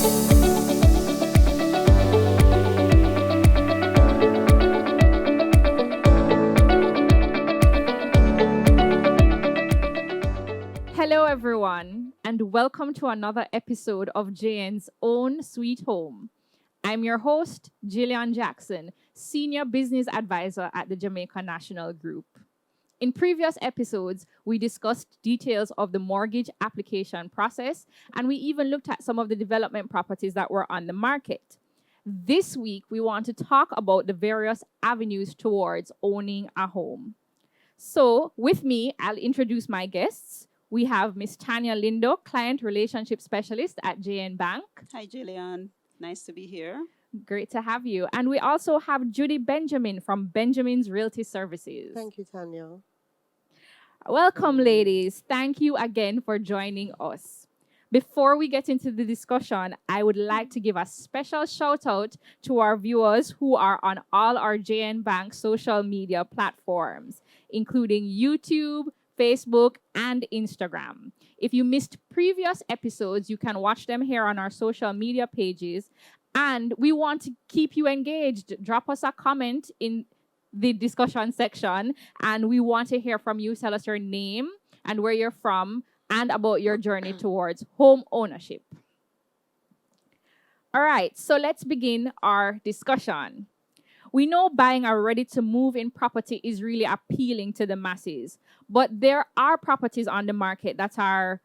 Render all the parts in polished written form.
Hello, everyone, and welcome to another episode of JN's Own Sweet Home. I'm your host, Gillian Jackson, Senior Business Advisor at the Jamaica National Group. In previous episodes, we discussed details of the mortgage application process, and we even looked at some of the development properties that were on the market. This week, we want to talk about the various avenues towards owning a home. So, with me, I'll introduce my guests. We have Miss Tanya Lindo, Client Relationship Specialist at JN Bank. Hi, Gillian. Nice to be here. Great to have you. And we also have Judy Benjamin from Benjamin's Realty Services. Thank you, Tanya. Welcome, ladies. Thank you again for joining us. Before we get into the discussion, I would like to give a special shout out to our viewers who are on all our JN Bank social media platforms, including YouTube, Facebook, and Instagram. If you missed previous episodes, you can watch them here on our social media pages. And we want to keep you engaged. Drop us a comment in the discussion section, and we want to hear from you. Tell us your name and where you're from and about your journey towards home ownership. All right, so let's begin our discussion. We know buying a ready-to-move-in property is really appealing to the masses, but there are properties on the market that are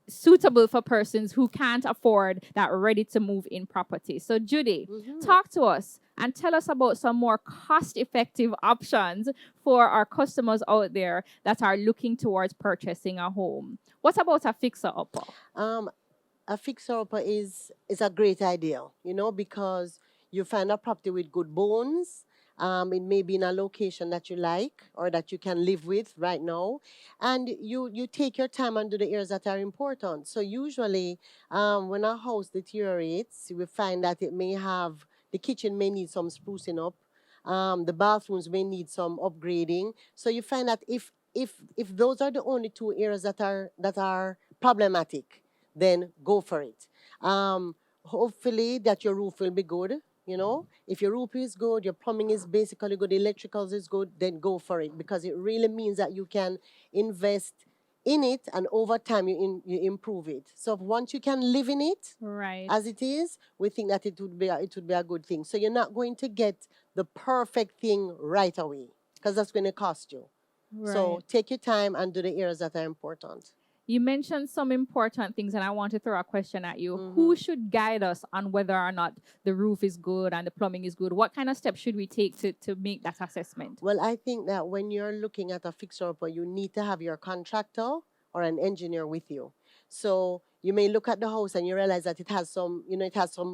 suitable for persons who can't afford that ready-to-move-in property. So, Judy, talk to us and tell us about some more cost-effective options for our customers out there that are looking towards purchasing a home. What about a fixer-upper? A fixer-upper is a great idea, because you find a property with good bones. It may be in a location that you like or that you can live with right now. And you take your time and do the areas that are important. So usually when a house deteriorates, we find that the kitchen may need some sprucing up. The bathrooms may need some upgrading. So you find that if those are the only two areas that are problematic, then go for it. Hopefully that your roof will be good. If your roof is good, your plumbing is basically good, electricals is good, then go for it, because it really means that you can invest in it, and over time you improve it. So once you can live in it, Right. as it is, we think that it would be a good thing. So you're not going to get the perfect thing right away, because that's going to cost you. Right. So take your time and do the areas that are important. You mentioned some important things, and I want to throw a question at you. Who should guide us on whether or not the roof is good and the plumbing is good? What kind of steps should we take to make that assessment? Well, I think that when you're looking at a fixer-upper, you need to have your contractor or an engineer with you. So you may look at the house and you realize that it has some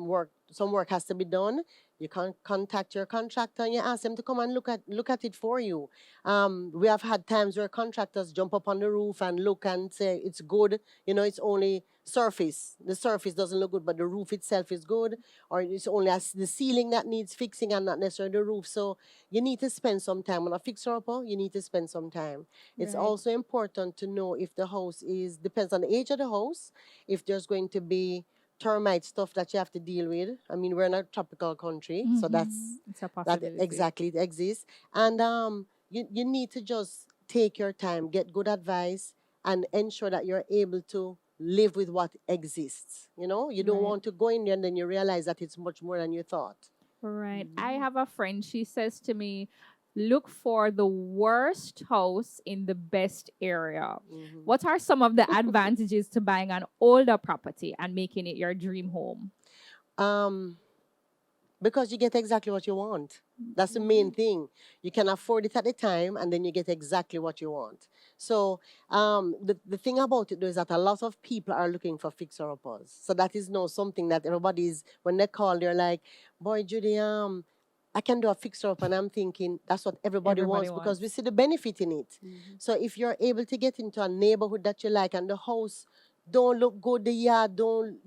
work. Some work has to be done. You can contact your contractor and you ask them to come and look at it for you. We have had times where contractors jump up on the roof and look and say it's good. It's only surface. The surface doesn't look good, but the roof itself is good. Or it's only the ceiling that needs fixing and not necessarily the roof. So you need to spend some time on a fixer-upper. You need to spend some time. It's Right. also important to know if the house depends on the age of the house, if there's going to be termite stuff that you have to deal with. I mean, we're in a tropical country, so It's a that possibility. exactly it exists. And you need to just take your time, get good advice, and ensure that you're able to live with what exists. You don't Right. want to go in there and then you realize that it's much more than you thought. Right. I have a friend, she says to me, look for the worst house in the best area. What are some of the advantages to buying an older property and making it your dream home? Because you get exactly what you want. That's the main thing. You can afford it at the time, and then you get exactly what you want. So the thing about it though is that a lot of people are looking for fixer-uppers. So that is now something that everybody's, when they call, they're like, boy, Judy, I can do a fixer-up, and I'm thinking that's what everybody wants because we see the benefit in it. So if you're able to get into a neighborhood that you like and the house don't look good, the yard don't,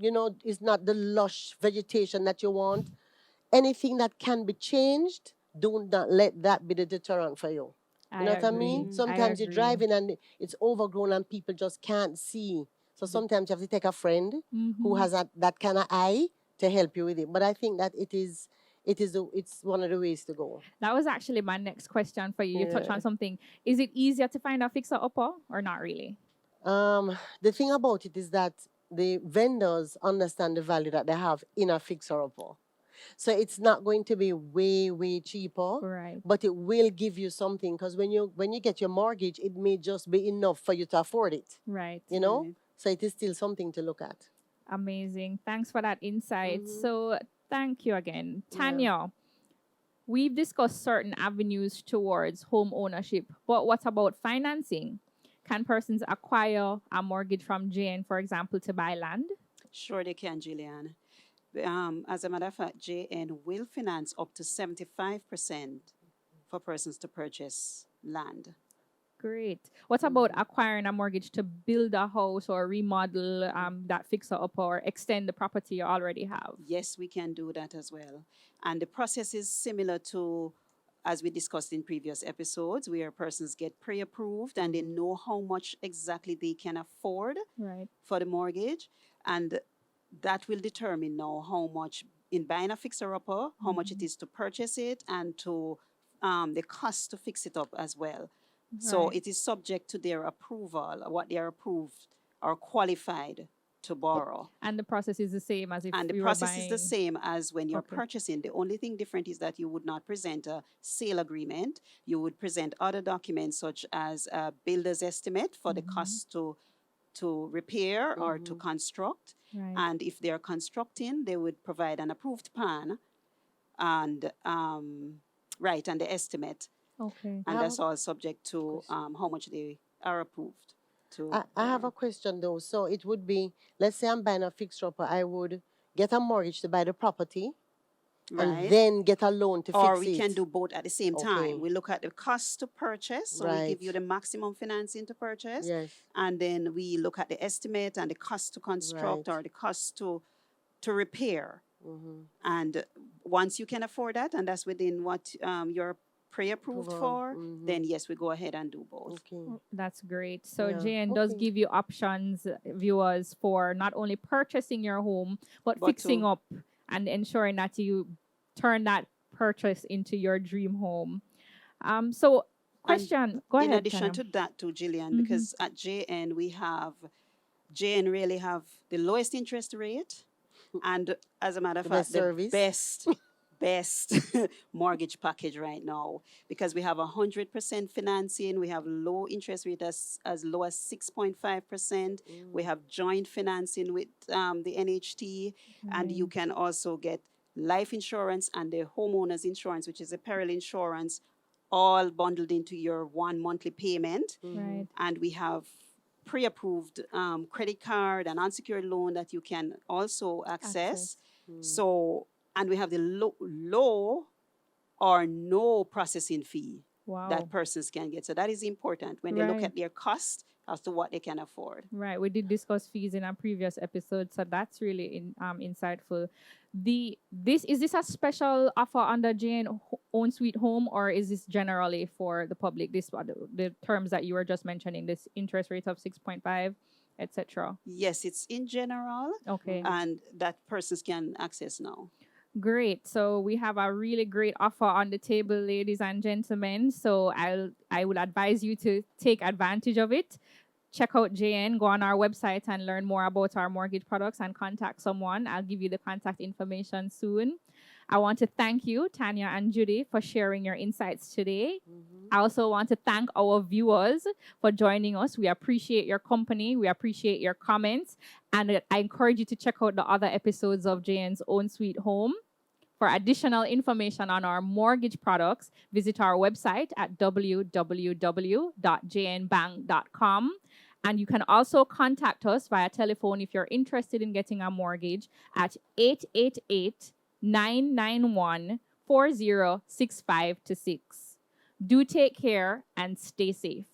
is not the lush vegetation that you want, anything that can be changed, do not let that be the deterrent for you. You know what I mean? Sometimes you're driving and it's overgrown and people just can't see So sometimes you have to take a friend who Mhm. has that kind of eye to help you with it. But I think that it's one of the ways to go. That was actually my next question for you. You touched Yeah. on something. Is it easier to find a fixer upper or not really? The thing about it is that the vendors understand the value that they have in a fixer upper. So it's not going to be way cheaper, Right. but it will give you something because when you get your mortgage, it may just be enough for you to afford it. Right. You know, Right. so it is still something to look at. Amazing. Thanks for that insight. Mhm. So, thank you again. Yeah. Tanya, we've discussed certain avenues towards home ownership, but what about financing? Can persons acquire a mortgage from JN, for example, to buy land? Sure, they can, Gillian. As a matter of fact, JN will finance up to 75% for persons to purchase land. Great. What about acquiring a mortgage to build a house or remodel that fixer up or extend the property you already have? Yes, we can do that as well. And the process is similar to, as we discussed in previous episodes, where persons get pre approved and they know how much exactly they can afford Right. for the mortgage. And that will determine now how much, in buying a fixer upper, how much it is to purchase it and to the cost to fix it up as well. So Right. it is subject to their approval, what they are approved or qualified to borrow. And the process is the same as if And the we were process is the buying. same as when you're Okay. purchasing. The only thing different is that you would not present a sale agreement. You would present other documents such as a builder's estimate for the cost to repair or to construct. Right. And if they're constructing, they would provide an approved plan and right and the estimate, Okay. I and have that's all subject to question. how much they are approved to I have a borrow. question though. So it would be, let's say I'm buying a fixer upper, I would get a mortgage to buy the property and Right? then get a loan to Or fix we can it. do both at the same time. Okay. We look at the cost to purchase, so we give Right. you the maximum financing to purchase, Yes. and then we look at the estimate and the cost to construct Right. or the cost to repair. Mm-hmm. And once you can afford that, and that's within what you're pre-approved Approval. for, Mm-hmm. then yes, we go ahead and do both. Okay. That's great. So Yeah. JN does Okay. give you options, viewers, for not only purchasing your home, but But fixing to up and ensuring that you turn that purchase into your dream home. So and question, go in ahead, addition Tanya. to that, to Gillian, Mm-hmm. because at JN JN really have the lowest interest rate, and as a matter of The best fact, the service. best mortgage package right now, because we have 100% financing. We have low interest rate as low as 6.5%. We have joint financing with the NHT, and you Right. can also get life insurance and the homeowners insurance, which is a peril insurance, all bundled into your one monthly payment. Mm-hmm. Right. And we have pre-approved credit card and unsecured loan that you can also access. Access. So, and we have the low or no processing fee Wow. that persons can get. So that is important when they look Right. at their cost as to what they can afford. Right. We did discuss fees in a previous episode, so that's really insightful. This a special offer under Jane Own Sweet Home, or is this generally for the public? This the terms that you were just mentioning, this interest rate of 6.5, etc. Yes, it's in general, Okay. and that persons can access now. Great. So we have a really great offer on the table, ladies and gentlemen. So I would advise you to take advantage of it. Check out JN, go on our website and learn more about our mortgage products and contact someone. I'll give you the contact information soon. I want to thank you, Tanya and Judy, for sharing your insights today. I also want to thank our viewers for joining us. We appreciate your company. We appreciate your comments. And I encourage you to check out the other episodes of JN's Own Sweet Home. For additional information on our mortgage products, visit our website at www.jnbank.com. And you can also contact us via telephone if you're interested in getting a mortgage at 888-991-4065 to 6. Do take care and stay safe.